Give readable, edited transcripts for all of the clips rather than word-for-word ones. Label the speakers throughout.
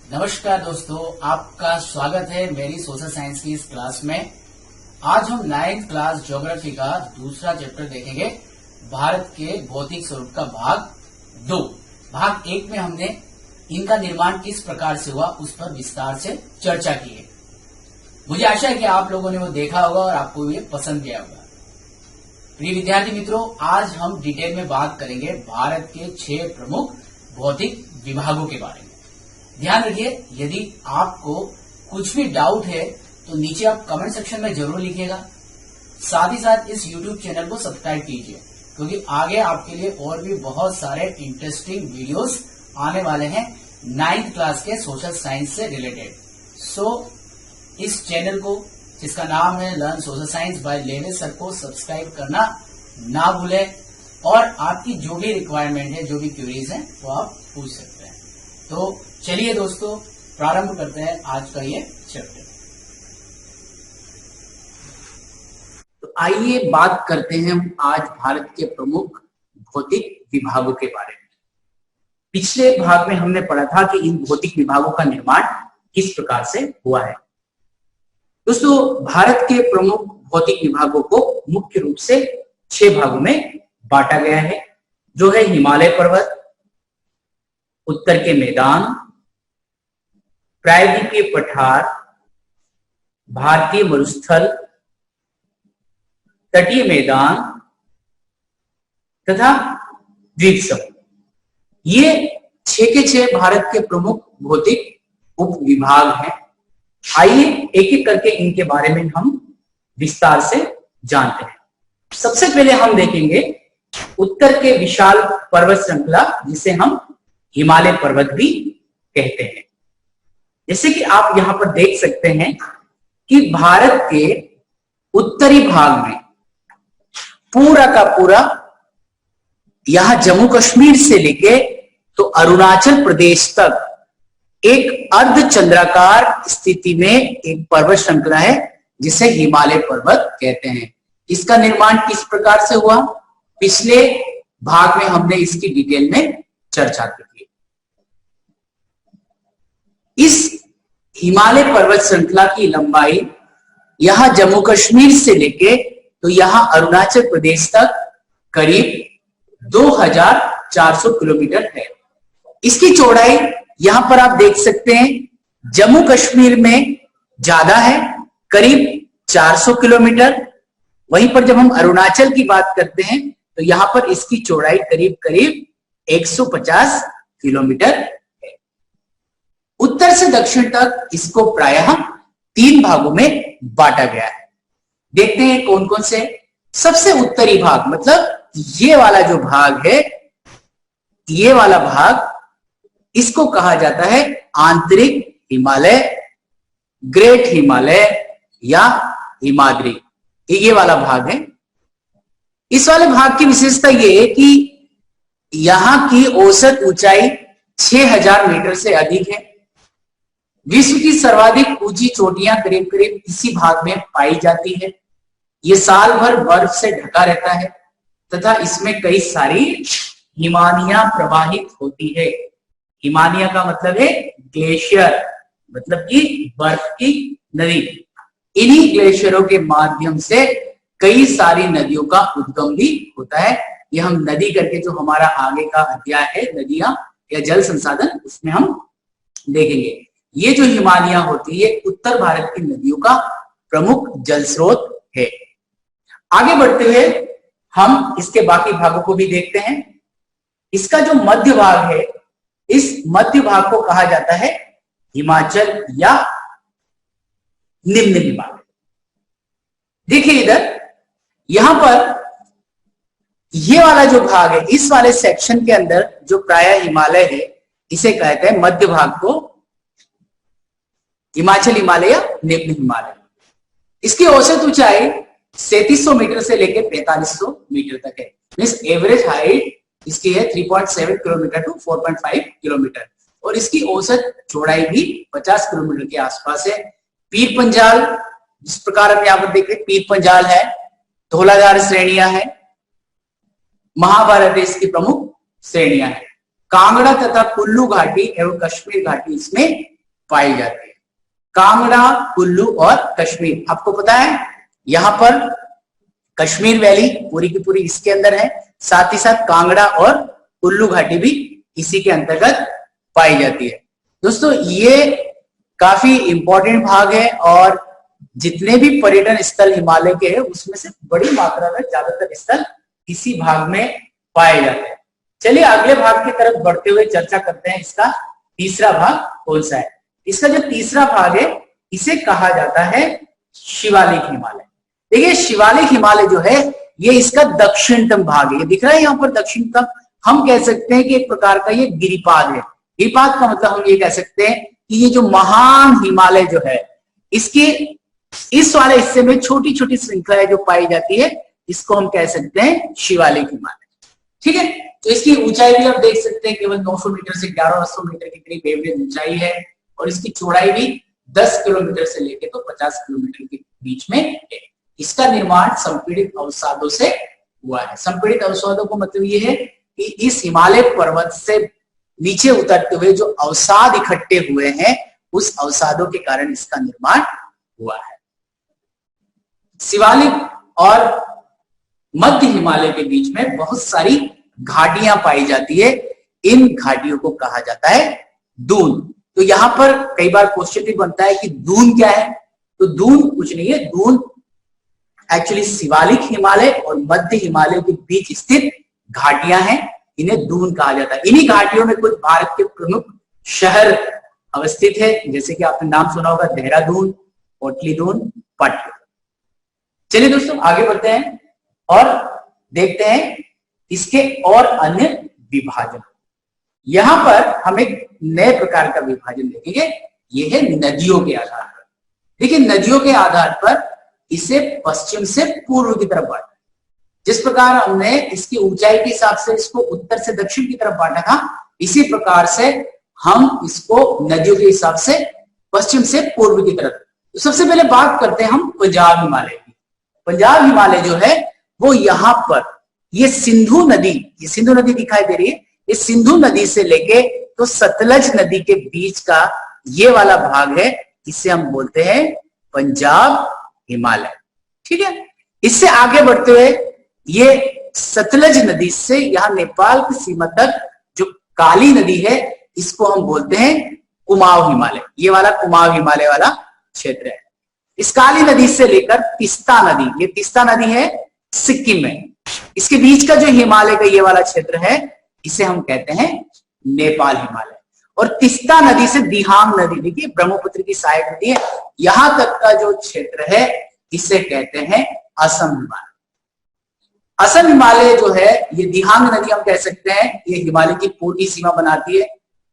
Speaker 1: नमस्कार दोस्तों, आपका स्वागत है मेरी सोशल साइंस की इस क्लास में। आज हम 9th क्लास ज्योग्राफी का दूसरा चैप्टर देखेंगे, भारत के भौतिक स्वरूप का भाग 2। भाग 1 में हमने इनका निर्माण किस प्रकार से हुआ उस पर विस्तार से चर्चा की है। मुझे आशा है कि आप लोगों ने वो देखा होगा और आपको ये पसंद भी आया होगा। प्रिय विद्यार्थी मित्रों, आज हम डिटेल में बात करेंगे भारत के 6 प्रमुख भौतिक विभागों के बारे में। ध्यान रखिए, यदि आपको कुछ भी डाउट है तो नीचे आप कमेंट सेक्शन में जरूर लिखिएगा। साथ ही साथ इस YouTube चैनल को सब्सक्राइब कीजिए, क्योंकि आगे आपके लिए और भी बहुत सारे इंटरेस्टिंग वीडियोस आने वाले हैं 9th क्लास के सोशल साइंस से रिलेटेड। इस चैनल को, जिसका नाम है लर्न सोशल साइंस बाय लेवे सर, को सब्सक्राइब करना ना भूलें और आपकी जो भी रिक्वायरमेंट है, जो भी क्वेरीज हैं, वो आप पूछ सकते हैं। तो चलिए दोस्तों, प्रारंभ करते हैं आज का ये चैप्टर। तो आइए बात करते हैं हम आज भारत के प्रमुख भौतिक विभागों के बारे में। पिछले भाग में हमने पढ़ा था कि इन भौतिक विभागों का निर्माण किस प्रकार से हुआ है। दोस्तों, भारत के प्रमुख भौतिक विभागों को मुख्य रूप से 6 भागों में बांटा गया है, जो है हिमालय पर्वत, उत्तर के मैदान, प्रायद्वीपीय पठार, भारतीय मरुस्थल, तटीय मैदान तथा द्वीप समूह। ये 6 के 6 भारत के प्रमुख भौतिक उप विभाग हैं। आइए एक एक करके इनके बारे में हम विस्तार से जानते हैं। सबसे पहले हम देखेंगे उत्तर के विशाल पर्वत श्रृंखला, जिसे हम हिमालय पर्वत भी कहते हैं। जैसे कि आप यहां पर देख सकते हैं कि भारत के उत्तरी भाग में पूरा का पूरा, यहां जम्मू कश्मीर से लेके तो अरुणाचल प्रदेश तक एक अर्धचंद्राकार स्थिति में एक पर्वत श्रृंखला है, जिसे हिमालय पर्वत कहते हैं। इसका निर्माण किस प्रकार से हुआ, पिछले भाग में हमने इसकी डिटेल में चर्चा की थी। इस हिमालय पर्वत श्रृंखला की लंबाई यहां जम्मू कश्मीर से लेके तो यहां अरुणाचल प्रदेश तक करीब 2400 किलोमीटर है। इसकी चौड़ाई यहां पर आप देख सकते हैं, जम्मू कश्मीर में ज्यादा है, करीब 400 किलोमीटर। वहीं पर जब हम अरुणाचल की बात करते हैं तो यहां पर इसकी चौड़ाई करीब करीब 150 किलोमीटर है। उत्तर से दक्षिण तक इसको प्रायः 3 भागों में बांटा गया है। देखते हैं कौन कौन से। सबसे उत्तरी भाग, मतलब ये वाला जो भाग है, ये वाला भाग, इसको कहा जाता है आंतरिक हिमालय, ग्रेट हिमालय या हिमाद्री। ये वाला भाग है। इस वाले भाग की विशेषता ये है कि यहां की औसत ऊंचाई 6000 मीटर से अधिक है। विश्व की सर्वाधिक ऊंची चोटियां करीब करीब इसी भाग में पाई जाती है। ये साल भर बर्फ से ढका रहता है तथा इसमें कई सारी हिमानियां प्रवाहित होती है। हिमानिया का मतलब है ग्लेशियर, मतलब कि बर्फ की नदी। इन्हीं ग्लेशियरों के माध्यम से कई सारी नदियों का उद्गम भी होता है। ये हम नदी करके, जो हमारा आगे का अध्याय है नदियां या जल संसाधन, उसमें हम देखेंगे। ये जो हिमानियां होती है, उत्तर भारत की नदियों का प्रमुख जल स्रोत है। आगे बढ़ते हुए हम इसके बाकी भागों को भी देखते हैं। इसका जो मध्य भाग है, इस मध्य भाग को कहा जाता है हिमाचल या निम्न हिमालय। देखिए इधर, यहां पर ये वाला जो भाग है, इस वाले सेक्शन के अंदर जो प्रायः हिमालय है, इसे कहते हैं मध्य भाग को हिमाचल हिमालय या निम्न हिमालय। इसकी औसत ऊंचाई 3700 मीटर से लेकर 4500 मीटर तक है। मींस एवरेज हाइट इसकी है 3.7 किलोमीटर टू 4.5 किलोमीटर, और इसकी औसत चौड़ाई भी 50 किलोमीटर के आसपास है। पीर पंजाल, जिस प्रकार हम यहाँ पर देख रहे हैं, पीर पंजाल है, धौलाधार श्रेणियां है, महाभारत इसकी प्रमुख श्रेणियां हैं। कांगड़ा तथा कुल्लू घाटी एवं कश्मीर घाटी इसमें पाई जाती है। कांगड़ा, कुल्लू और कश्मीर, आपको पता है यहां पर कश्मीर वैली पूरी की पूरी इसके अंदर है, साथ ही साथ कांगड़ा और कुल्लू घाटी भी इसी के अंतर्गत पाई जाती है। दोस्तों ये काफी इंपॉर्टेंट भाग है और जितने भी पर्यटन स्थल हिमालय के हैं उसमें से बड़ी मात्रा में ज्यादातर स्थल इसी भाग में पाए जाते हैं। चलिए अगले भाग की तरफ बढ़ते हुए चर्चा करते हैं इसका तीसरा भाग कौन सा है। इसका जो तीसरा भाग है इसे कहा जाता है शिवालिक हिमालय। देखिए शिवालिक हिमालय जो है ये इसका दक्षिणतम भाग है, ये दिख रहा है यहाँ पर दक्षिणतम। हम कह सकते हैं कि एक प्रकार का ये गिरिपाद है। गिरिपाद का मतलब हम ये कह सकते हैं कि ये जो महान हिमालय जो है इसके इस वाले हिस्से में छोटी छोटी श्रृंखलाएं जो पाई जाती है इसको हम कह सकते हैं शिवालिक हिमालय। ठीक है, तो इसकी ऊंचाई भी आप देख सकते हैं केवल 900 मीटर से 1100 मीटर के करीब एवरेज ऊंचाई है और इसकी चौड़ाई भी 10 किलोमीटर से लेके तो 50 किलोमीटर के बीच में है। इसका निर्माण संपीड़ित अवसादों से हुआ है। संपीड़ित अवसादों को मतलब ये है कि इस हिमालय पर्वत से नीचे उतरते हुए जो अवसाद इकट्ठे हुए हैं उस अवसादों के कारण इसका निर्माण हुआ है। शिवालिक और मध्य हिमालय के बीच में बहुत सारी घाटियां पाई जाती है। इन घाटियों को कहा जाता है दून। तो यहां पर कई बार क्वेश्चन भी बनता है कि दून क्या है, तो दून कुछ नहीं है। दून एक्चुअली शिवालिक हिमालय और मध्य हिमालय के बीच स्थित घाटियां हैं, इन्हें दून कहा जाता है। इन्हीं घाटियों में कुछ भारत के प्रमुख शहर अवस्थित है, जैसे कि आपने नाम सुना होगा देहरादून, कोटलीदून, पाटलिपुत्र। चलिए दोस्तों आगे बढ़ते हैं और देखते हैं इसके और अन्य विभाजन। यहां पर हम एक नए प्रकार का विभाजन देखेंगे, यह है नदियों के आधार पर। देखिए नदियों के आधार पर इसे पश्चिम से पूर्व की तरफ बांटा। जिस प्रकार हमने इसकी ऊंचाई के हिसाब से इसको उत्तर से दक्षिण की तरफ बांटा था, इसी प्रकार से हम इसको नदियों के हिसाब से पश्चिम से पूर्व की तरफ। तो सबसे पहले बात करते हैं हम पंजाब हिमालय की। पंजाब हिमालय जो है वो यहां पर ये सिंधु नदी दिखाई दे रही है, ये सिंधु नदी से लेके तो सतलज नदी के बीच का ये वाला भाग है, इसे हम बोलते हैं पंजाब हिमालय। ठीक है, इससे आगे बढ़ते हुए ये सतलज नदी से यहां नेपाल की सीमा तक जो काली नदी है इसको हम बोलते हैं कुमाऊं हिमालय। ये वाला कुमाऊं हिमालय वाला क्षेत्र है। इस काली नदी से लेकर तीस्ता नदी, ये तीस्ता नदी है सिक्किम में, इसके बीच का जो हिमालय का ये वाला क्षेत्र है इसे हम कहते हैं नेपाल हिमालय। और तीस्ता नदी से दिहांग नदी, देखिए ब्रह्मपुत्र की सहायक नदी है, यहां तक का जो क्षेत्र है इसे कहते हैं असम हिमालय। असम हिमालय जो है ये दिहांग नदी हम कह सकते हैं, ये हिमालय की पूर्वी सीमा बनाती है।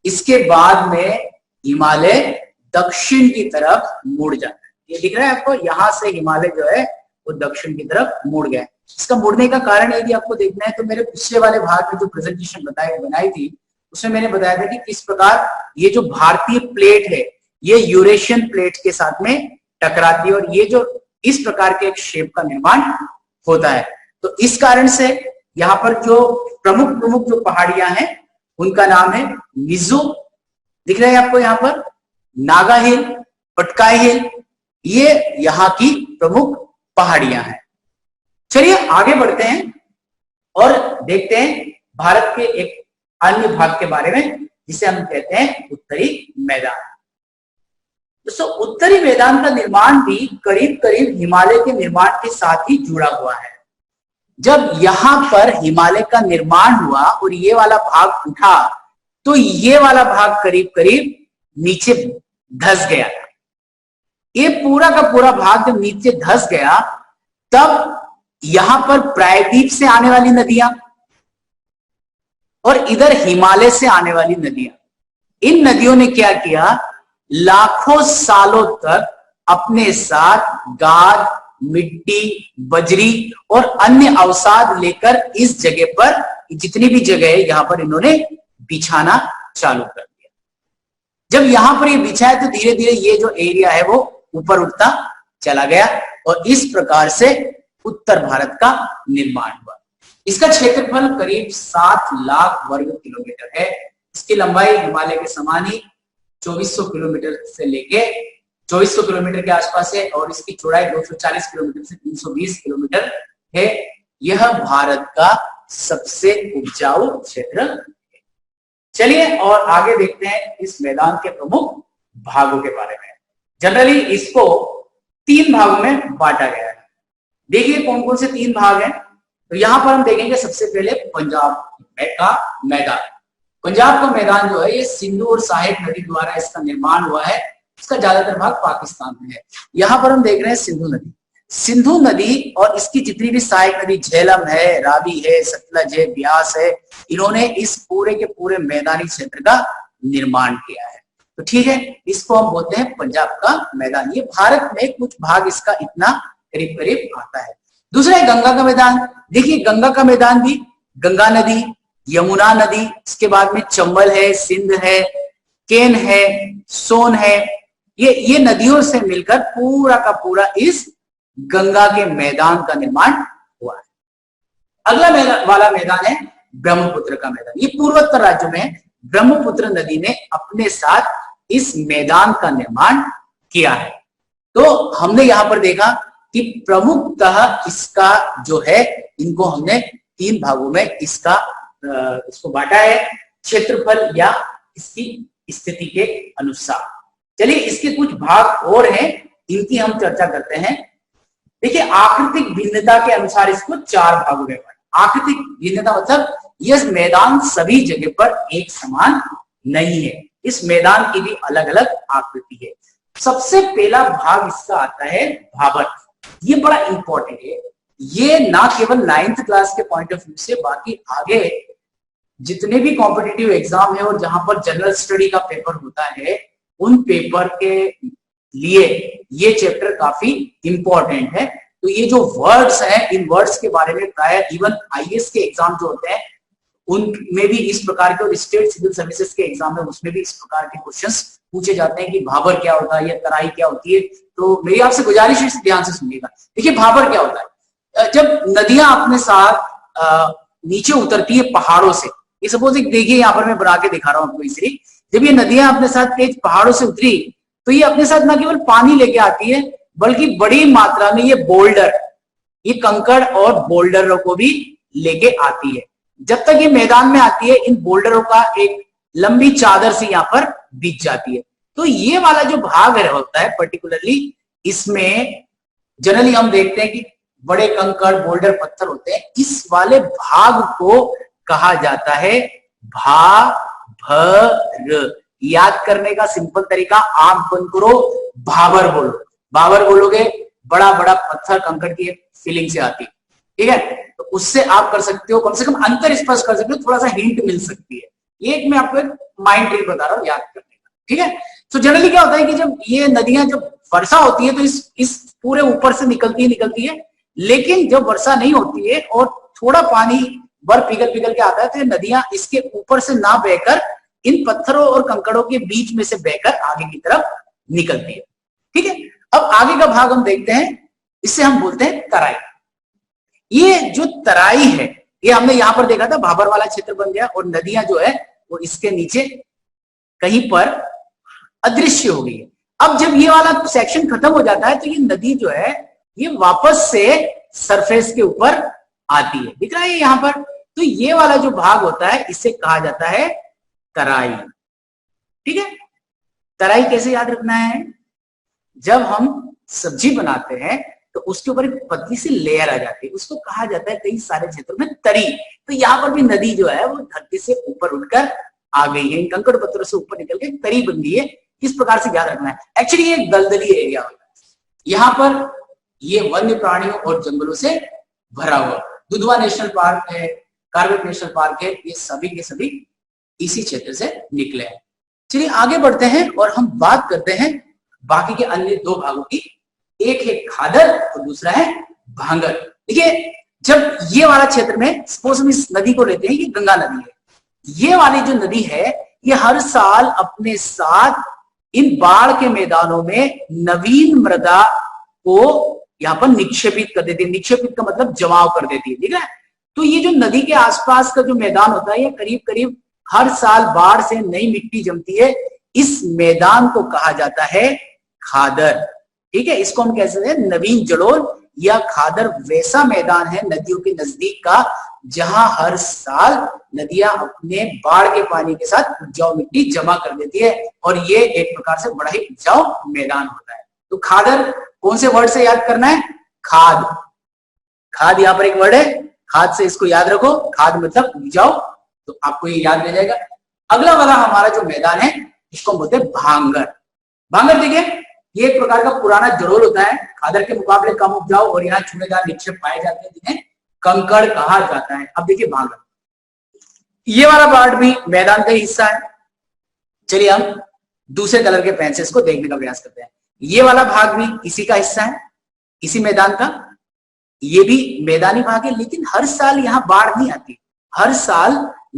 Speaker 1: इसके बाद में हिमालय दक्षिण की तरफ मुड़ जाता है। ये दिख रहा है आपको, यहां से हिमालय जो है वो दक्षिण की तरफ मुड़ गया। इसका मुड़ने का कारण यदि आपको देखना है तो मेरे पिछले वाले भाग में जो प्रेजेंटेशन बनाई थी उसमें मैंने बताया था कि किस प्रकार ये जो भारतीय प्लेट है ये यूरेशियन प्लेट के साथ में टकराती है और ये जो इस प्रकार के एक शेप का निर्माण होता है। तो इस कारण से यहाँ पर जो प्रमुख जो पहाड़ियां हैं उनका नाम है मिजो, दिख रहा है आपको यहाँ पर, नागा हिल, पटकाई हिल, ये यहाँ की प्रमुख पहाड़ियां हैं। चलिए आगे बढ़ते हैं और देखते हैं भारत के एक अन्य भाग के बारे में जिसे हम कहते हैं उत्तरी मैदान। दोस्तों उत्तरी मैदान का निर्माण भी करीब करीब हिमालय के निर्माण के साथ ही जुड़ा हुआ है। जब यहां पर हिमालय का निर्माण हुआ और ये वाला भाग उठा तो ये वाला भाग करीब करीब नीचे धंस गया था। ये पूरा का पूरा भाग जब नीचे धंस गया तब यहां पर प्रायद्वीप से आने वाली नदियां और इधर हिमालय से आने वाली नदियां, इन नदियों ने क्या किया, लाखों सालों तक अपने साथ गाद, मिट्टी, बजरी और अन्य अवसाद लेकर इस जगह पर, जितनी भी जगह है यहां पर इन्होंने बिछाना चालू कर दिया। जब यहां पर ये बिछाया तो धीरे धीरे ये जो एरिया है वो ऊपर उठता चला गया और इस प्रकार से उत्तर भारत का निर्माण हुआ। इसका क्षेत्रफल करीब 7 लाख वर्ग किलोमीटर है। इसकी लंबाई हिमालय के समान ही 2400 किलोमीटर से लेके 2400 किलोमीटर के आसपास है और इसकी चौड़ाई 240 किलोमीटर से 320 किलोमीटर है। यह भारत का सबसे उपजाऊ क्षेत्र है। चलिए और आगे देखते हैं इस मैदान के प्रमुख भागों के बारे में। जनरली इसको 3 भागों में बांटा गया है। देखिए कौन कौन से 3 भाग हैं। तो यहां पर हम देखेंगे सबसे पहले पंजाब का मैदान। पंजाब का मैदान जो है ये सिंधु और सहायक नदी द्वारा इसका निर्माण हुआ है। इसका ज्यादातर भाग पाकिस्तान में है। यहां पर हम देख रहे हैं सिंधु नदी। सिंधु नदी और इसकी जितनी भी सहायक नदी झेलम है, रावी है, सतलज है, ब्यास है, इन्होंने इस पूरे के पूरे मैदानी क्षेत्र का निर्माण किया है। तो ठीक है, इसको हम बोलते हैं पंजाब का मैदान। ये भारत में कुछ भाग इसका इतना करीब करीब आता है। दूसरा है गंगा का मैदान। देखिए गंगा का मैदान भी गंगा नदी, यमुना नदी, इसके बाद में चंबल है, सिंध है, केन है, सोन है, ये नदियों से मिलकर पूरा का पूरा इस गंगा के मैदान का निर्माण हुआ है। अगला वाला मैदान है ब्रह्मपुत्र का मैदान। ये पूर्वोत्तर राज्यों में ब्रह्मपुत्र नदी ने अपने साथ इस मैदान का निर्माण किया है। तो हमने यहां पर देखा कि प्रमुखतः इसका जो है, इनको हमने 3 भागों में इसको बांटा है, क्षेत्रफल या इसकी स्थिति के अनुसार। चलिए इसके कुछ भाग और हैं, इनकी हम चर्चा करते हैं। देखिए आकृतिक भिन्नता के अनुसार इसको 4 भागों में बांटा। आकृतिक भिन्नता मतलब यह मैदान सभी जगह पर एक समान नहीं है, इस मैदान की भी अलग अलग आकृति है। सबसे पहला भाग इसका आता है भाबर। ये बड़ा इंपॉर्टेंट है। ये ना केवल 9th क्लास के पॉइंट ऑफ व्यू से, बाकी आगे जितने भी कॉम्पिटिटिव एग्जाम है और जहां पर जनरल स्टडी का पेपर होता है, उन पेपर के लिए ये चैप्टर काफी इंपॉर्टेंट है। तो ये जो वर्ड्स हैं, इन वर्ड्स के बारे में प्राय इवन आईएएस के एग्जाम जो होते हैं उनमें भी इस प्रकार के, और स्टेट सिविल सर्विसेज के एग्जाम में उसमें भी इस प्रकार के क्वेश्चंस पूछे जाते हैं कि भाबर क्या होता है या तराई क्या होती है। तो मेरी आपसे गुजारिश है, ध्यान से सुनिएगा। देखिए भाबर क्या होता है, जब नदियां अपने साथ नीचे उतरती है पहाड़ों से, ये सपोज देखिए यहाँ पर मैं बना के दिखा रहा हूँ आपको इसलिए, जब ये नदियां अपने साथ तेज पहाड़ों से उतरी तो ये अपने साथ न केवल पानी लेके आती है बल्कि बड़ी मात्रा में ये बोल्डर, ये कंकड़ और बोल्डरों को भी लेके आती है। जब तक ये मैदान में आती है इन बोल्डरों का एक लंबी चादर से यहाँ पर बिछ जाती है। तो ये वाला जो भाग होता है पर्टिकुलरली, इसमें जनरली हम देखते हैं कि बड़े कंकड़ बोल्डर पत्थर होते हैं। इस वाले भाग को कहा जाता है भाबर। याद करने का सिंपल तरीका, आंख बंद करो, भाबर बोलो। भाबर बोलोगे बड़ा बड़ा पत्थर कंकड़ की फीलिंग से आती है, ठीक है। तो उससे आप कर सकते हो, कम से कम अंतर स्पष्ट कर सकते हो, थोड़ा सा हिंट मिल सकती है। ये एक मैं आपको एक माइंड ट्रिक बता रहा हूँ याद करने का, ठीक है। तो जनरली क्या होता है कि जब ये नदियां जब वर्षा होती है तो इस पूरे ऊपर से निकलती है, लेकिन जब वर्षा नहीं होती है और थोड़ा पानी बर्फ पिघल के आता है तो ये नदियां इसके ऊपर से ना बहकर इन पत्थरों और कंकड़ों के बीच में से बहकर आगे की तरफ निकलती है, ठीक है। अब आगे का भाग हम देखते हैं, इससे हम बोलते हैं तराई। ये जो तराई है, ये हमने यहां पर देखा था, भाबर वाला क्षेत्र बन गया और नदियां जो है वो इसके नीचे कहीं पर अदृश्य हो गई है। अब जब ये वाला सेक्शन खत्म हो जाता है तो ये नदी जो है ये वापस से सरफेस के ऊपर आती है, दिख रहा है यहां पर। तो ये वाला जो भाग होता है इसे कहा जाता है तराई, ठीक है। तराई कैसे याद रखना है, जब हम सब्जी बनाते हैं तो उसके ऊपर एक पतली सी लेयर आ जाती है, उसको कहा जाता है कई सारे क्षेत्रों में तरी। तो यहाँ पर भी नदी जो है वो धरती से ऊपर उठकर आ गई है, इन कंकड़ पत्थरों से ऊपर निकल के तरी बन गई है। इस प्रकार से याद रखना है। एक्चुअली ये दलदली एरिया होता है, यहाँ पर ये वन्य प्राणियों और जंगलों से भरा हुआ। दुधवा नेशनल पार्क है, कार्बेट नेशनल पार्क है, ये सभी के सभी इसी क्षेत्र से निकले हैं। चलिए आगे बढ़ते हैं और हम बात करते हैं बाकी के अन्य 2 भागों की। एक है खादर और दूसरा है भांगर। देखिए जब ये वाला क्षेत्र में सपोज हम इस नदी को लेते हैं, ये गंगा नदी है, ये वाली जो नदी है ये हर साल अपने साथ इन बाढ़ के मैदानों में नवीन मृदा को यहाँ पर निक्षेपित कर देती है। निक्षेपित का मतलब जमाव कर देती है, ठीक है। तो ये जो नदी के आसपास का जो मैदान होता है ये करीब करीब हर साल बाढ़ से नई मिट्टी जमती है, इस मैदान को कहा जाता है खादर। ठीक है, इसको हम कह सकते हैं नवीन जलोल या खादर वैसा मैदान है नदियों के नजदीक का जहां हर साल नदियां अपने बाढ़ के पानी के साथ उपजाऊ मिट्टी जमा कर देती है और ये एक प्रकार से बड़ा ही उपजाऊ मैदान होता है। तो खादर कौन से वर्ड से याद करना है? खाद। खाद यहां पर एक वर्ड है, खाद से इसको याद रखो, खाद मतलब उपजाऊ, तो आपको ये याद रह जाएगा। अगला वाला हमारा जो मैदान है इसको हम बोलते हैं भांगर। भांगर देखिए, ये एक प्रकार का पुराना जलोल होता है, खादर के मुकाबले कम उपजाऊ और यहाँ चूनेदार निक्षेप पाए जाते हैं जिन्हें कंकड़ कहा जाता है। अब देखिए भांगर, ये वाला पार्ट भी मैदान का ही हिस्सा है। चलिए हम दूसरे कलर के पेन से इसको देखने का प्रयास करते हैं। ये वाला भाग भी इसी का हिस्सा है, इसी मैदान का। ये भी मैदानी भाग है, लेकिन हर साल यहाँ बाढ़ नहीं आती, हर साल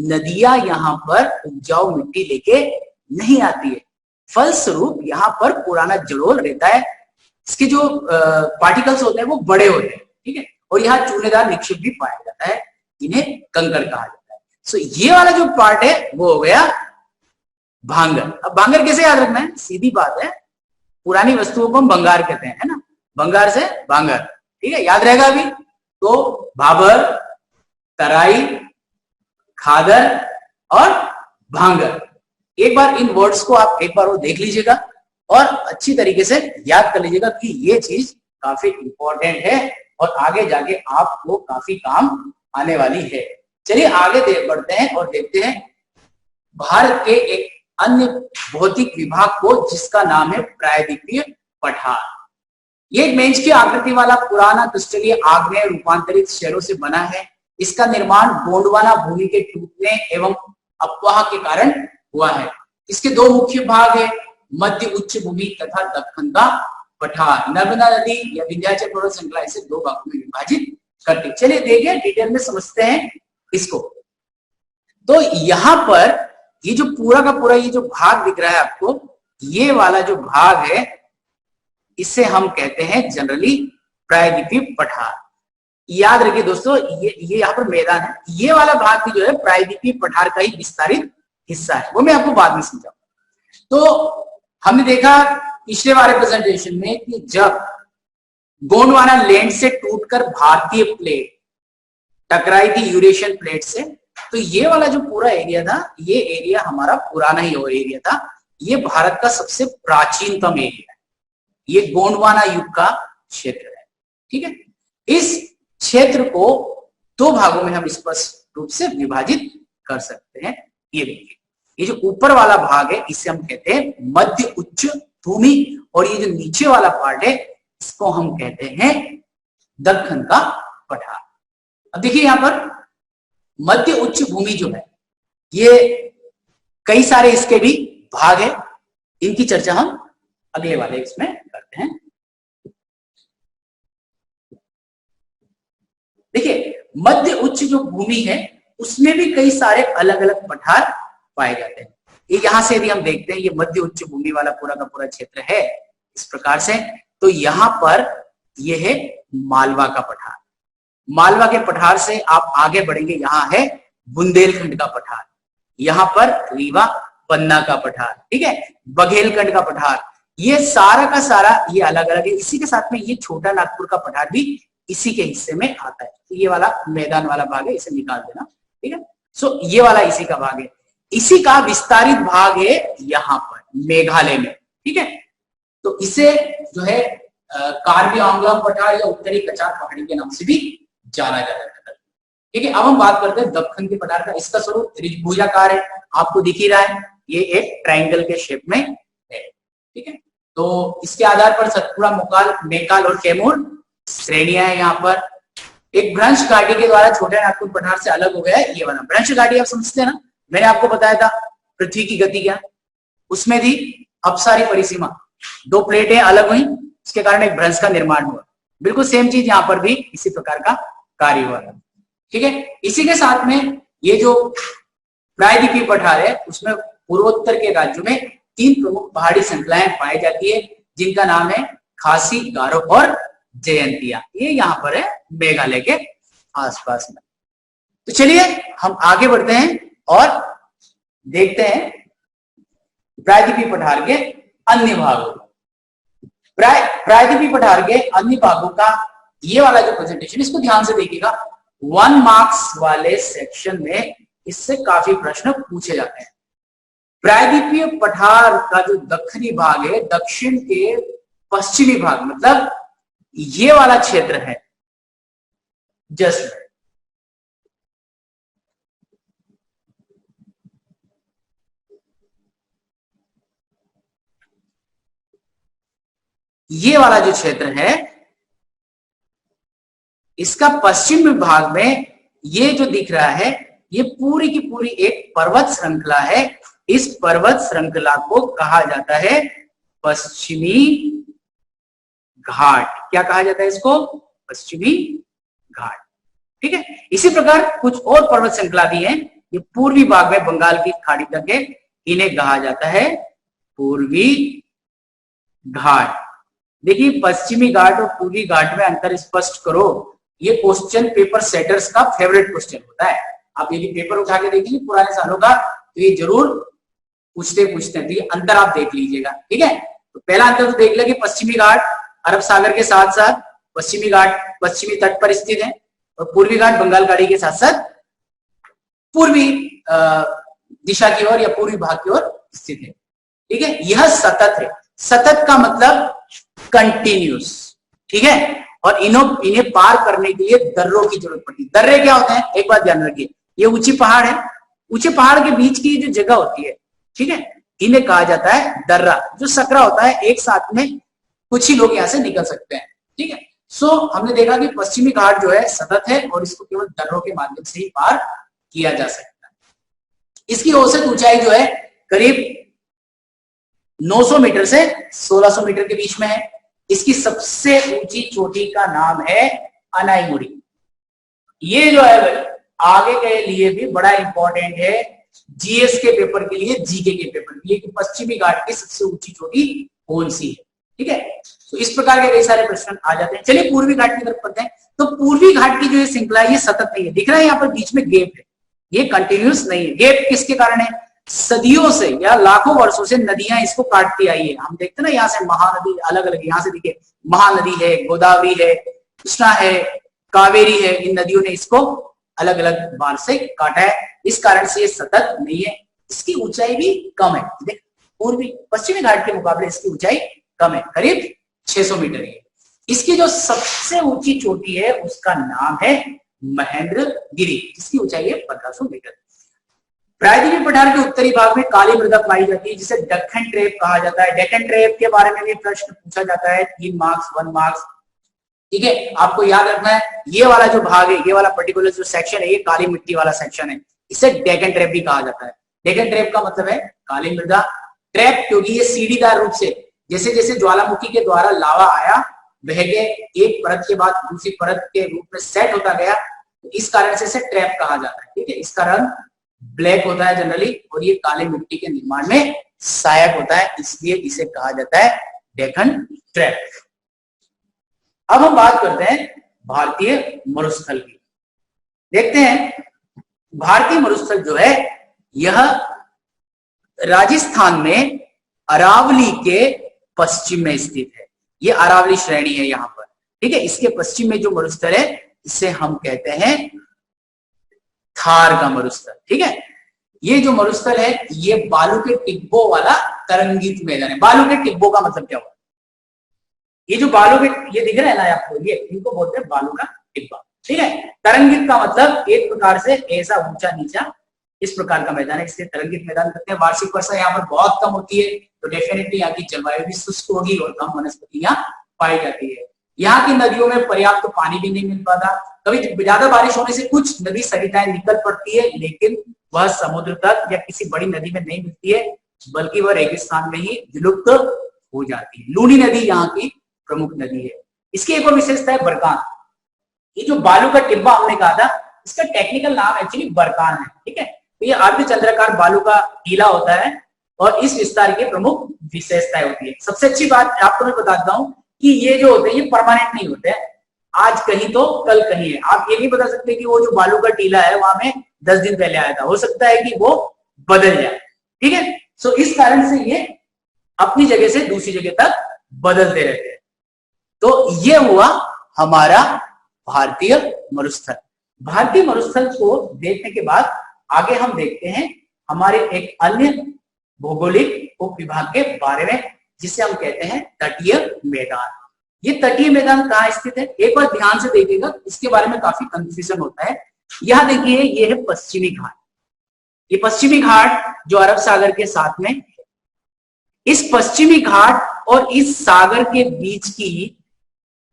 Speaker 1: नदियां यहाँ पर उपजाऊ मिट्टी लेके नहीं आती है, फलस्वरूप यहाँ पर पुराना जलोल रहता है। इसके जो पार्टिकल्स होते हैं वो बड़े होते हैं, ठीक है, और यहाँ चूनेदार निक्षेप भी पाया जाता है, इन्हें कंकड़ कहा जाता है। सो ये वाला जो पार्ट है वो हो गया भांगर। अब भांगर कैसे याद रखना है? सीधी बात है, पुरानी वस्तुओं को हम भंगार कहते हैं, है ना, भंगार से भांगर, ठीक है, याद रहेगा अभी। तो भाबर, तराई, खादर और भांगर, एक बार इन वर्ड्स को आप एक बार वो देख लीजिएगा और अच्छी तरीके से याद कर लीजिएगा कि ये चीज काफी इंपॉर्टेंट है और आगे जाके आपको काफी काम आने वाली है। चलिए आगे बढ़ते हैं और देखते हैं भारत के एक अन्य भौतिक विभाग को जिसका नाम है प्रायद्वीपीय पठार। ये एक मेंज की आकृति वाला पुराना क्रिस्टलीय आग्नेय रूपांतरित शहरों से बना है। इसका निर्माण गोंडवाना भूमि के टूटने एवं अपवाह के कारण हुआ है। इसके दो मुख्य भाग है, मध्य उच्च भूमि तथा दक्कन का पठार। नर्मदा नदी या विंध्याचल पर्वत श्रृंखला इसे दो भागों में विभाजित करती। चलिए देखिए डिटेल में समझते हैं इसको। तो यहाँ पर ये जो पूरा का पूरा ये जो भाग दिख रहा है आपको, ये वाला जो भाग है इसे हम कहते हैं जनरली प्रायद्वीपीय पठार। याद रखिए दोस्तों, ये यहाँ पर मैदान है, ये वाला भाग भी जो है प्रायद्वीपीय पठार का ही विस्तारित हिस्सा है, वो मैं आपको बाद में समझाऊंगा। तो हमने देखा पिछले वाले प्रेजेंटेशन में कि जब गोंडवाना लैंड से टूटकर भारतीय प्लेट टकराई थी यूरेशियन प्लेट से, तो ये वाला जो पूरा एरिया था, ये एरिया हमारा पुराना ही एरिया था। ये भारत का सबसे प्राचीनतम एरिया है, ये गोंडवाना युग का क्षेत्र है, ठीक है। इस क्षेत्र को दो भागों में हम स्पष्ट रूप से विभाजित कर सकते हैं। ये देखिए, ये जो ऊपर वाला भाग है इसे हम कहते हैं मध्य उच्च भूमि और ये जो नीचे वाला पार्ट है इसको हम कहते हैं दक्कन का पठार। अब देखिए यहां पर मध्य उच्च भूमि जो है, ये कई सारे इसके भी भाग है, इनकी चर्चा हम अगले वाले इसमें करते हैं। देखिए मध्य उच्च जो भूमि है उसमें भी कई सारे अलग अलग पठार पाए जाते हैं। ये यहां से यदि हम देखते हैं, ये मध्य उच्च भूमि वाला पूरा का पूरा क्षेत्र है इस प्रकार से, तो यहां पर ये है मालवा का पठार। मालवा के पठार से आप आगे बढ़ेंगे, यहां है बुंदेलखंड का पठार, यहां पर रीवा पन्ना का पठार, ठीक है, बघेलखंड का पठार, ये सारा का सारा ये अलग अलग है। इसी के साथ में ये छोटा नागपुर का पठार भी इसी के हिस्से में आता है। तो ये वाला मैदान वाला भाग है, इसे निकाल देना, ठीक है। सो ये वाला इसी का भाग है, इसी का विस्तारित भाग है यहां पर मेघालय में, ठीक है। तो इसे जो है कार्बी आंगलम पठार या उत्तरी कचार पहाड़ी के नाम से भी जाना जाता है, ठीक है। अब हम बात करते हैं दक्कन के पठार का। इसका स्वरूप त्रिभुजाकार है, आपको दिख ही रहा है, ये एक ट्रायंगल के शेप में है, ठीक है। तो इसके आधार पर सतपुड़ा, मोकाल, मेकाल और कैमूर श्रेणियां है। यहाँ पर एक भ्रंश घाटी के द्वारा छोटे नागपुर पठार से अलग हो गया है ये वाला। भ्रंश घाटी आप समझते हैं ना, मैंने आपको बताया था पृथ्वी की गति क्या, उसमें थी अपसारी परिसीमा, दो प्लेटें अलग हुई, इसके कारण एक भ्रंश का निर्माण हुआ। बिल्कुल सेम चीज यहाँ पर भी इसी प्रकार का कार्य हुआ है, ठीक है। इसी के साथ में ये जो प्रायद्वीपीय पठार है उसमें पूर्वोत्तर के राज्यों में 3 प्रमुख पहाड़ी श्रृंखलाएं पाई जाती है, जिनका नाम है खासी, गारो और जयंतिया। ये यहाँ पर है मेघालय के आसपास में। तो चलिए हम आगे बढ़ते हैं और देखते हैं प्रायद्वीपीय पठार के अन्य भागों का। प्रायद्वीपीय पठार के अन्य भागों का ये वाला जो प्रेजेंटेशन, इसको ध्यान से देखिएगा, 1 मार्क्स वाले सेक्शन में इससे काफी प्रश्न पूछे जाते हैं। प्रायद्वीपीय पठार का जो दक्षिणी भाग है, दक्षिण के पश्चिमी भाग, मतलब ये वाला क्षेत्र है जैसलमेर, ये वाला जो क्षेत्र है, इसका पश्चिम भाग में ये जो दिख रहा है, ये पूरी की पूरी एक पर्वत श्रृंखला है। इस पर्वत श्रृंखला को कहा जाता है पश्चिमी घाट। क्या कहा जाता है इसको? पश्चिमी घाट। ठीक है। इसी प्रकार कुछ और पर्वत श्रृंखला भी हैं, ये पूर्वी भाग में बंगाल की खाड़ी तक है, इन्हें कहा जाता है पूर्वी घाट। देखिए, पश्चिमी घाट और पूर्वी घाट में अंतर स्पष्ट करो। ये क्वेश्चन पेपर सेटर्स का फेवरेट क्वेश्चन होता है। आप यदि पेपर उठा के देखेंगे पुराने सालों का, तो ये जरूर पूछते हैं। तो ये अंतर आप देख लीजिएगा। ठीक है। तो पहला अंतर तो देख लेंगे, पश्चिमी घाट अरब सागर के साथ साथ पश्चिमी घाट पश्चिमी तट पर स्थित है, और पूर्वी घाट बंगाल खाड़ी के साथ साथ पूर्वी दिशा की ओर या पूर्वी भाग की ओर स्थित है। ठीक है। यह सतत है। सतत का मतलब कंटिन्यूस। ठीक है। और इन्हें पार करने के लिए दर्रों की जरूरत पड़ती है। दर्रे क्या होते हैं, एक बात ध्यान रखिए, ये ऊंची पहाड़ है, ऊंचे पहाड़ के बीच की जो जगह होती है, ठीक है, इन्हें कहा जाता है दर्रा। जो सकरा होता है, एक साथ में कुछ ही लोग यहां से निकल सकते हैं। ठीक है। सो हमने देखा कि पश्चिमी घाट जो है सतत है और इसको केवल दर्रों के माध्यम से ही पार किया जा सकता है। इसकी औसत ऊंचाई जो है करीब 900 मीटर से 1600 मीटर के बीच में है। इसकी सबसे ऊंची चोटी का नाम है अनाईमुड़ी। ये जो है आगे के लिए भी बड़ा इंपॉर्टेंट है, जीएस के पेपर के लिए, जीके के पेपर के लिए, कि पश्चिमी घाट की सबसे ऊंची चोटी कौन सी है। ठीक है। तो इस प्रकार के कई सारे प्रश्न आ जाते हैं। चलिए पूर्वी घाट की तरफ पढ़ते हैं। तो पूर्वी घाट की जो श्रृंखला है, ये सतत नहीं है। दिख रहा है यहाँ पर बीच में गैप है, ये कंटिन्यूस नहीं है। गैप किसके कारण है? सदियों से या लाखों वर्षों से नदियां इसको काटती आई है। हम देखते हैं ना, यहाँ से महानदी अलग अलग, यहाँ से देखिए महानदी है, गोदावरी है, कृष्णा है, कावेरी है, इन नदियों ने इसको अलग अलग बार से काटा है। इस कारण से ये सतत नहीं है। इसकी ऊंचाई भी कम है। देख, पूर्वी पश्चिमी घाट के मुकाबले इसकी ऊंचाई कम है, करीब 600 मीटर है। इसकी जो सबसे ऊंची चोटी है उसका नाम है महेंद्रगिरी, जिसकी ऊंचाई है 1500 मीटर। प्रायद्वीपीय पठार के उत्तरी भाग में काली मृदा पाई जाती है, जिसे दक्कन ट्रेप कहा जाता है। डेक्कन ट्रेप के बारे में भी प्रश्न पूछा जाता है, 3 मार्क्स 1 मार्क्स। ठीक है। आपको याद रखना है, ये वाला जो भाग है, ये वाला पर्टिकुलर जो सेक्शन है, ये काली मिट्टी वाला सेक्शन है, इसे डेक्कन ट्रेप भी कहा जाता है। डेक्कन ट्रेप का मतलब है काली मृदा। ट्रेप क्योंकि ये सीढ़ीदार रूप से, जैसे जैसे ज्वालामुखी के द्वारा लावा आया, बह के एक परत के बाद दूसरी परत के रूप में सेट होता गया, तो इस कारण से इसे ट्रेप कहा जाता है। ठीक है। इसका रंग ब्लैक होता है जनरली, और ये काली मिट्टी के निर्माण में सहायक होता है, इसलिए इसे कहा जाता है डेक्कन ट्रेप। अब हम बात करते हैं भारतीय मरुस्थल की। देखते हैं भारतीय मरुस्थल जो है, यह राजस्थान में अरावली के पश्चिम में स्थित है। ये अरावली श्रेणी है यहाँ पर। ठीक है। इसके पश्चिम में जो मरुस्थल है, इसे हम कहते हैं थार का मरुस्थल। ठीक है। ये जो मरुस्थल है, ये बालू के टिब्बों वाला तरंगित मैदान है। बालू के टिब्बों का मतलब क्या हुआ? ये जो बालू के, ये दिख रहा है ना आपको, ये इनको बोलते हैं बालू का टिब्बा। ठीक है। तरंगित का मतलब एक प्रकार से ऐसा ऊंचा नीचा, इस प्रकार का मैदान है, इसलिए तरंगित मैदान कहते हैं। वार्षिक वर्षा यहाँ पर बहुत कम होती है, तो डेफिनेटली यहाँ की जलवायु भी शुष्क होगी और कम वनस्पति यहाँ पाई जाती है। यहाँ की नदियों में पर्याप्त तो पानी भी नहीं मिल पाता। कभी ज्यादा बारिश होने से कुछ नदी सरिताएं निकल पड़ती है, लेकिन वह समुद्र तक या किसी बड़ी नदी में नहीं मिलती है, बल्कि वह रेगिस्तान में ही विलुप्त हो जाती है। लूनी नदी यहाँ की प्रमुख नदी है। इसकी एक और विशेषता है बरकान। ये जो बालू का टिब्बा हमने कहा था, इसका टेक्निकल नाम एक्चुअली बरकान है। ठीक है। तो ये अर्धचंद्राकार बालू का टीला होता है और इस विस्तार की प्रमुख विशेषताएं होती है। सबसे अच्छी बात आपको मैं बताता हूँ कि ये जो होते हैं, ये परमानेंट नहीं होते हैं, आज कहीं तो कल कहीं है। आप ये नहीं बता सकते कि वो जो बालू का टीला है वहां में 10 दिन पहले आया था, हो सकता है कि वो बदल जाए। ठीक है। सो इस कारण से ये अपनी जगह से दूसरी जगह तक बदलते रहते हैं। तो ये हुआ हमारा भारतीय मरुस्थल। भारतीय मरुस्थल को देखने के बाद आगे हम देखते हैं हमारे एक अन्य भौगोलिक उपविभाग के बारे में, जिसे हम कहते हैं तटीय मैदान। ये तटीय मैदान कहाँ स्थित है, एक बार ध्यान से देखिएगा, इसके बारे में काफी कंफ्यूजन होता है। यहां देखिए, ये है पश्चिमी घाट। ये पश्चिमी घाट जो अरब सागर के साथ में, इस पश्चिमी घाट और इस सागर के बीच की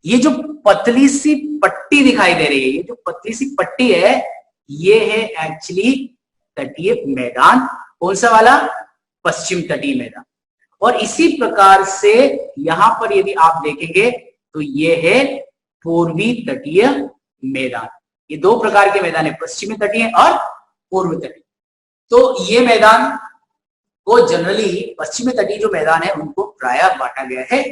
Speaker 1: ये जो पतली सी पट्टी दिखाई दे रही है, ये जो पतली सी पट्टी है, ये है एक्चुअली तटीय मैदान। कौन सा वाला? पश्चिम तटीय मैदान। और इसी प्रकार से यहां पर यदि आप देखेंगे तो ये है पूर्वी तटीय मैदान। ये दो प्रकार के मैदान है, पश्चिमी तटीय और पूर्व तटीय। तो ये मैदान को जनरली पश्चिमी तटीय जो मैदान है उनको प्रायः बांटा गया है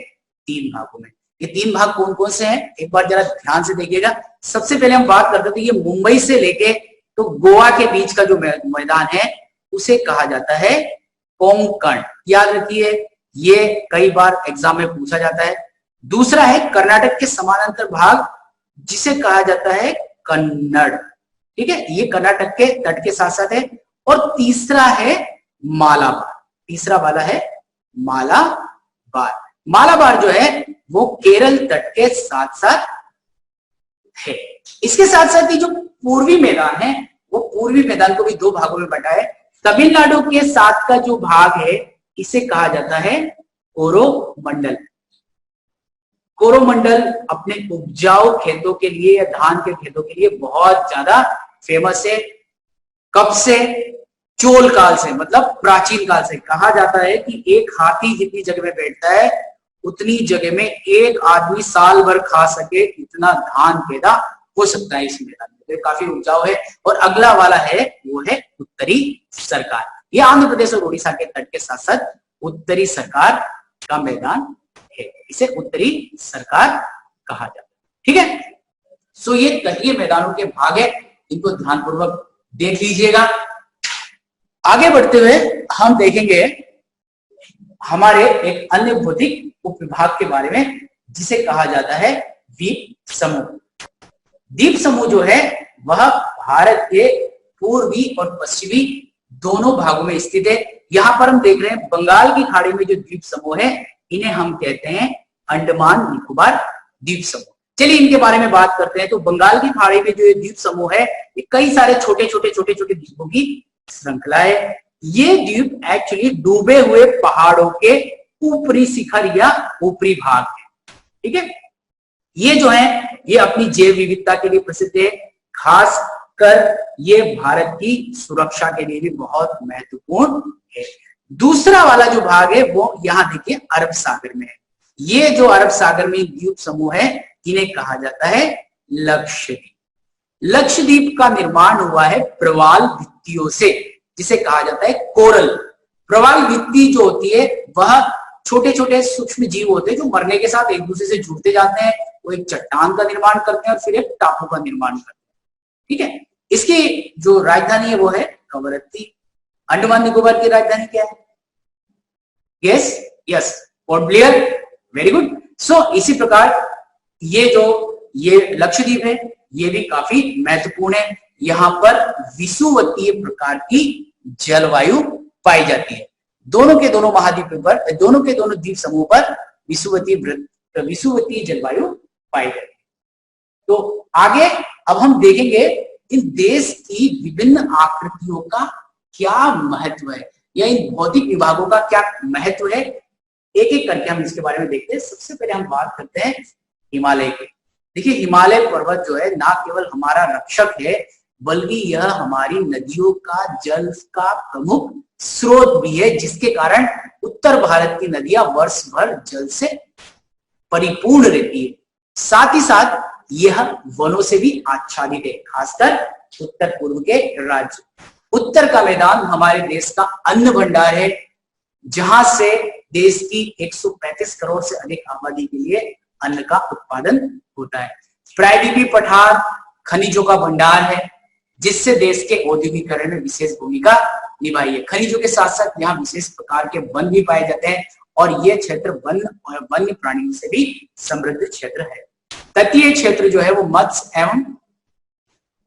Speaker 1: 3 भागों में। ये 3 भाग कौन कौन से हैं, एक बार जरा ध्यान से देखिएगा। सबसे पहले हम बात करते थे, ये मुंबई से लेके तो गोवा के बीच का जो मैदान है उसे कहा जाता है कोंकण। याद रखिए, ये कई बार एग्जाम में पूछा जाता है। दूसरा है कर्नाटक के समानांतर भाग, जिसे कहा जाता है कन्नड़। ठीक है, ये कर्नाटक के तट के साथ साथ है। और तीसरा है मालाबार। तीसरा वाला है मालाबार। मालाबार जो है वो केरल तट के साथ साथ है। इसके साथ साथ ही जो पूर्वी मैदान है, वो पूर्वी मैदान को भी 2 भागों में बंटा है। तमिलनाडु के साथ का जो भाग है इसे कहा जाता है कोरोमंडल। कोरोमंडल अपने उपजाऊ खेतों के लिए या धान के खेतों के लिए बहुत ज्यादा फेमस है। कब से? चोल काल से, मतलब प्राचीन काल से। कहा जाता है कि एक हाथी जितनी जगह में बैठता है उतनी जगह में एक आदमी साल भर खा सके इतना धान पैदा हो सकता है इस मैदान में। तो काफी उपजाऊ है। और अगला वाला है वो है उत्तरी सरकार। ये आंध्र प्रदेश और उड़ीसा के तट के साथ साथ उत्तरी सरकार का मैदान है, इसे उत्तरी सरकार कहा जाता है। ठीक है, सो ये तटीय मैदानों के भाग है, इनको ध्यानपूर्वक देख लीजिएगा। आगे बढ़ते हुए हम देखेंगे हमारे एक अन्य भौतिक उपविभाग के बारे में, जिसे कहा जाता है द्वीप समूह। द्वीप समूह जो है वह भारत के पूर्वी और पश्चिमी दोनों भागों में स्थित है। यहां पर हम देख रहे हैं बंगाल की खाड़ी में जो द्वीप समूह है इन्हें हम कहते हैं अंडमान निकोबार द्वीप समूह। चलिए इनके बारे में बात करते हैं। तो बंगाल की खाड़ी में जो द्वीप समूह है ये कई सारे छोटे छोटे द्वीपों की श्रृंखला है। ये द्वीप एक्चुअली डूबे हुए पहाड़ों के ऊपरी शिखर या ऊपरी भाग है। ठीक है, ये जो है ये अपनी जैव विविधता के लिए प्रसिद्ध है। खास कर ये भारत की सुरक्षा के लिए भी बहुत महत्वपूर्ण है। दूसरा वाला जो भाग है वो यहां देखिए अरब सागर में है। ये जो अरब सागर में द्वीप समूह है इन्हें कहा जाता है लक्षद्वीप। लक्षद्वीप का निर्माण हुआ है प्रवाल भित्तियों से, जिसे कहा जाता है कोरल। प्रवाल भित्ति जो होती है वह छोटे छोटे सूक्ष्म जीव होते हैं जो मरने के साथ एक दूसरे से जुड़ते जाते हैं। वो एक चट्टान का निर्माण करते हैं और फिर एक टापू का निर्माण करते हैं। ठीक है, इसकी जो राजधानी है वो है कवरत्ती। अंडमान निकोबार की राजधानी क्या है? Yes, Port Blair. Very good. So इसी प्रकार ये लक्षद्वीप है, ये भी काफी महत्वपूर्ण है। यहाँ पर विषुवतीय प्रकार की जलवायु पाई जाती है। दोनों के दोनों महाद्वीपों पर, दोनों के दोनों द्वीप समूह पर विषुवतीय जलवायु पाई जाती है। तो आगे अब हम देखेंगे इन देश की विभिन्न आकृतियों का क्या महत्व है या इन भौतिक विभागों का क्या महत्व है। एक एक करके हम इसके बारे में देखते हैं। सबसे पहले हम बात करते हैं हिमालय की। देखिए, हिमालय पर्वत जो है ना केवल हमारा रक्षक है बल्कि यह हमारी नदियों का जल का प्रमुख स्रोत भी है, जिसके कारण उत्तर भारत की नदियां वर्ष भर जल से परिपूर्ण रहती है। साथ ही साथ यह वनों से भी आच्छादित है, खासकर उत्तर पूर्व के राज्य। उत्तर का मैदान हमारे देश का अन्न भंडार है, जहां से देश की 135 करोड़ से अधिक आबादी के लिए अन्न का उत्पादन होता है। प्रायद्वीपीय पठार खनिजों का भंडार है, जिससे देश के औद्योगिकरण में विशेष भूमिका निभाई है। खनिजों के साथ साथ यहाँ विशेष प्रकार के वन भी पाए जाते हैं और ये क्षेत्र वन्य प्राणियों से भी समृद्ध क्षेत्र है। तटीय क्षेत्र जो है वो मत्स्य एवं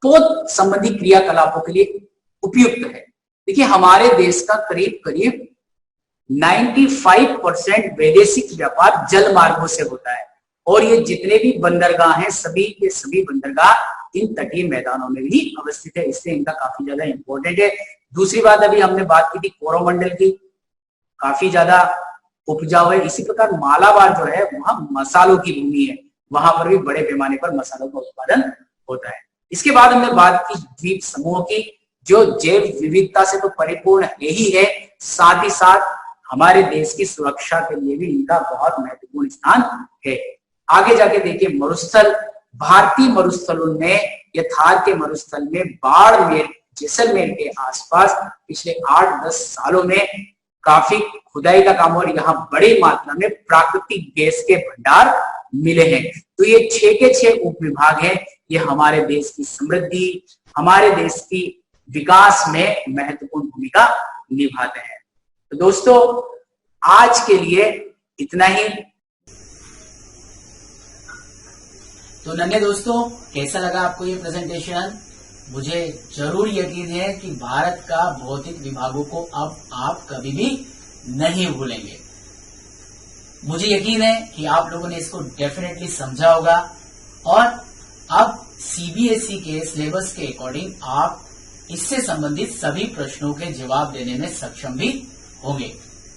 Speaker 1: पोत संबंधी क्रियाकलापों के लिए उपयुक्त है। देखिए हमारे देश का करीब करीब 95% वैदेशिक व्यापार जल मार्गों से होता है और ये जितने भी बंदरगाह हैं सभी के सभी बंदरगाह इन तटीय मैदानों में भी अवस्थित है, इसलिए इनका काफी ज्यादा इंपॉर्टेंट है। दूसरी बात अभी हमने बात की थी कोरोमंडल की, काफी ज्यादा उपजाऊ है। इसी प्रकार मालाबार जो है वहां मसालों की भूमि है, वहां पर भी बड़े पैमाने पर मसालों का उत्पादन होता है। इसके बाद हमने बात की द्वीप समूह की, जो जैव विविधता से तो परिपूर्ण है ही है, साथ ही साथ हमारे देश की सुरक्षा के लिए भी इनका बहुत महत्वपूर्ण स्थान है। आगे जाके देखिए मरुस्थल, भारतीय मरुस्थलों में या थार के मरुस्थल में बाड़मेर जैसलमेर के आसपास पिछले 8-10 सालों में काफी खुदाई का काम और यहाँ बड़ी मात्रा में प्राकृतिक गैस के भंडार मिले हैं। तो ये 6 के 6 उप विभाग हैं, ये हमारे देश की समृद्धि, हमारे देश की विकास में महत्वपूर्ण भूमिका निभाते हैं। तो दोस्तों आज के लिए इतना ही।
Speaker 2: तो नन्हे दोस्तों कैसा लगा आपको ये प्रेजेंटेशन? मुझे जरूर यकीन है कि भारत का भौतिक विभागों को अब आप कभी भी नहीं भूलेंगे। मुझे यकीन है कि आप लोगों ने इसको डेफिनेटली समझा होगा और अब सीबीएसई के सिलेबस के अकॉर्डिंग आप इससे संबंधित सभी प्रश्नों के जवाब देने में सक्षम भी होंगे।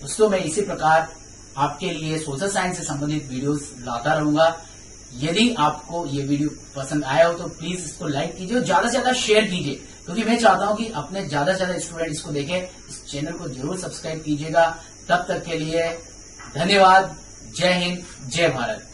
Speaker 2: दोस्तों मैं इसी प्रकार आपके लिए सोशल साइंस से संबंधित वीडियोस लाता रहूंगा। यदि आपको ये वीडियो पसंद आया हो तो प्लीज इसको लाइक कीजिए और ज्यादा से ज्यादा शेयर कीजिए, क्योंकि मैं चाहता हूं कि अपने ज्यादा से ज्यादा स्टूडेंट इसको देखें। इस चैनल को जरूर सब्सक्राइब कीजिएगा। तब तक के लिए धन्यवाद। जय हिंद, जय भारत।